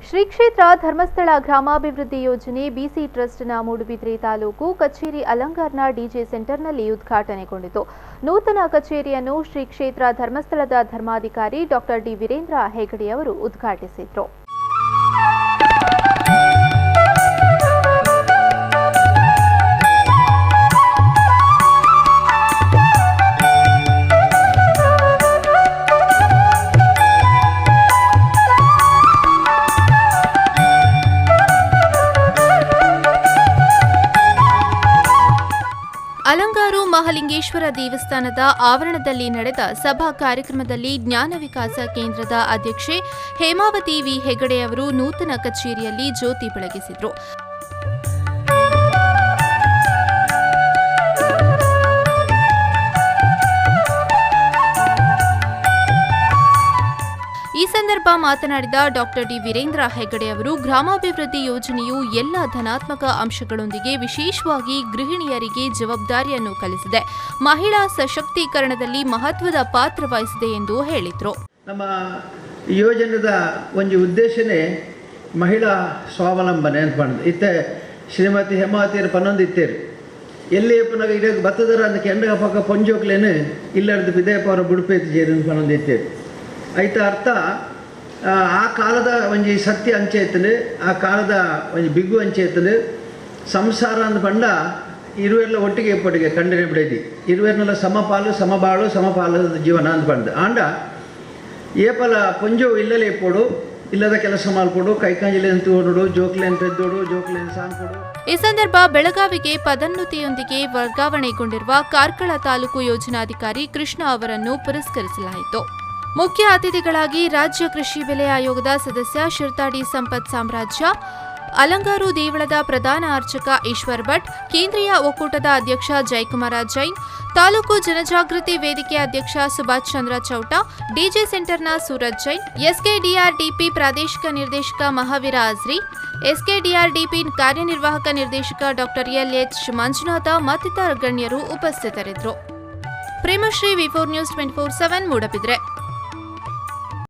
ಶ್ರೀ ಕ್ಷೇತ್ರ ಧರ್ಮಸ್ಥಳ ಗ್ರಾಮಾಭಿವೃದ್ಧಿ ಯೋಜನೆ ಬಿಸಿ ಟ್ರಸ್ಟ್ನ ಮೂಡುಬಿದ್ರೆ ತಾಲೂಕು ಕಚೇರಿ ಅಲಂಗಾರ್ನ ಡಿಜೆ ಸೆಂಟರ್ನಲ್ಲಿ ಉದ್ಘಾಟನೆಗೊಂಡಿತು. ನೂತನ ಕಚೇರಿಯನ್ನು ಶ್ರೀ ಕ್ಷೇತ್ರ ಧರ್ಮಸ್ಥಳದ ಧರ್ಮಾಧಿಕಾರಿ ಡಾಕ್ಟರ್ ಡಿ ವೀರೇಂದ್ರ ಹೆಗಡೆ ಅವರು ಉದ್ಘಾಟಿಸಿದರು. ಅಲಂಗಾರು ಮಹಾಲಿಂಗೇಶ್ವರ ದೇವಸ್ಥಾನದ ಆವರಣದಲ್ಲಿ ನಡೆದ ಸಭಾ ಕಾರ್ಯಕ್ರಮದಲ್ಲಿ ಜ್ಞಾನ ವಿಕಾಸ ಕೇಂದ್ರದ ಅಧ್ಯಕ್ಷೆ ಹೇಮಾವತಿ ವಿ ಹೆಗಡೆ ಅವರು ನೂತನ ಕಚೇರಿಯಲ್ಲಿ ಜ್ಯೋತಿ ಬೆಳಗಿಸಿದರು. ಈ ಸಂದರ್ಭ ಮಾತನಾಡಿದ ಡಾಕ್ಟರ್ ಡಿ ವೀರೇಂದ್ರ ಹೆಗಡೆ ಅವರು, ಗ್ರಾಮಾಭಿವೃದ್ಧಿ ಯೋಜನೆಯು ಎಲ್ಲ ಧನಾತ್ಮಕ ಅಂಶಗಳೊಂದಿಗೆ ವಿಶೇಷವಾಗಿ ಗೃಹಿಣಿಯರಿಗೆ ಜವಾಬ್ದಾರಿಯನ್ನು ಕಲಿಸಿದೆ, ಮಹಿಳಾ ಸಶಕ್ತೀಕರಣದಲ್ಲಿ ಮಹತ್ವದ ಪಾತ್ರ ವಹಿಸಿದೆ ಎಂದು ಹೇಳಿದರು. ನಮ್ಮ ಯೋಜನೆದ ಒಂದು ಉದ್ದೇಶನೇ ಮಹಿಳಾ ಸ್ವಾವಲಂಬನೆ ಅಂತ ಬಂದು ಇತ್ತೆ ಶ್ರೀಮತಿ ಹೇಮಾವತಿಯರು ಪನ್ನೊಂದಿತ್ತೇರು ಎಲ್ಲಿ ಪುನಃ ಇಡ ಬತ್ತದರ ಅಂತ ಕೆಂಡ ಪಕ್ಕ ಪೊಂಜೋಕ್ಲೇನು ಇಲ್ಲದ ವಿದೇಪವರ ಬುಡುಪೇತಿ ಜೇರು ಪನ್ನೊಂದಿತ್ತೇರು ಐತ ಅರ್ಥ ಆ ಕಾಲದ ಒಂಜಿ ಸತ್ಯ ಅಂಚೆತ್ತನು ಆ ಕಾಲದ ಒಂಜಿ ಬಿಗ್ಗು ಅಂಚೆತ್ತನು ಸಂಸಾರ ಅಂದ ಪಂಡ ಇರುವೆಲ್ಲ ಒಟ್ಟಿಗೆ ಎಪ್ಪಟ್ಟಿಗೆ ಕಂಡನೆ ಬಿಡೇದಿ ಇರುವೆರ್ನೆಲ್ಲ ಸಮಪಾಲು ಸಮಬಾಳು ಸಮಪಾಲು ಜೀವನ ಅಂತ ಬಂದು ಆಂಡ ಏಪಲ ಪೊಂಜೋ ಇಲ್ಲಲೇ ಎಪ್ಪೋಡು ಇಲ್ಲದ ಕೆಲಸ ಮಾಡ್ಕೊಡು ಕೈಕಾಂಜಿಲೆನ್ ತೋಡು ಜೋಕ್ಲೆನ್ ತೆದ್ದೋಡು ಜೋಕ್ಲೆನ್ ಸಾನ್ಕೊಡು. ಈ ಸಂದರ್ಭ ಬೆಳಗಾವಿಗೆ ಪದೋನ್ನತಿಯೊಂದಿಗೆ ವರ್ಗಾವಣೆಗೊಂಡಿರುವ ಕಾರ್ಕಳ ತಾಲೂಕು ಯೋಜನಾಧಿಕಾರಿ ಕೃಷ್ಣ ಅವರನ್ನು ಪುರಸ್ಕರಿಸಲಾಯಿತು. ಮುಖ್ಯ ಅತಿಥಿಗಳಾಗಿ ರಾಜ್ಯ ಕೃಷಿ ಬೆಲೆ ಆಯೋಗದ ಸದಸ್ಯ ಶಿರ್ತಾಡಿ ಸಂಪತ್ ಸಾಮ್ರಾಜ್ಯ, ಅಲಂಗಾರು ದೇವಳದ ಪ್ರಧಾನ ಅರ್ಚಕ ಈಶ್ವರ್ ಭಟ್, ಕೇಂದ್ರೀಯ ಒಕ್ಕೂಟದ ಅಧ್ಯಕ್ಷ ಜಯಕುಮಾರ ಜೈನ್, ತಾಲೂಕು ಜನಜಾಗೃತಿ ವೇದಿಕೆ ಅಧ್ಯಕ್ಷ ಸುಭಾಷ್ ಚಂದ್ರ ಚೌಟ, ಡಿಜೆ ಸೆಂಟರ್ನ ಸೂರಜ್ ಜೈನ್, ಎಸ್ಕೆಡಿಆರ್ಡಿಪಿ ಪ್ರಾದೇಶಿಕ ನಿರ್ದೇಶಕ ಮಹಾವೀರ ಅಜ್ರಿ, ಎಸ್ಕೆಡಿಆರ್ಡಿಪಿ ಕಾರ್ಯನಿರ್ವಾಹಕ ನಿರ್ದೇಶಕ ಡಾಕ್ಟರ್ ಎಲ್ಎಚ್ ಮಂಜುನಾಥ ಮತ್ತಿತರ ಗಣ್ಯರು ಉಪಸ್ಥಿತರಿದ್ದರು. ಪ್ರೇಮಶ್ರೀ ವಿ4 ನ್ಯೂಸ್ 24/7 ಮೂಡಬಿದ್ರೆ.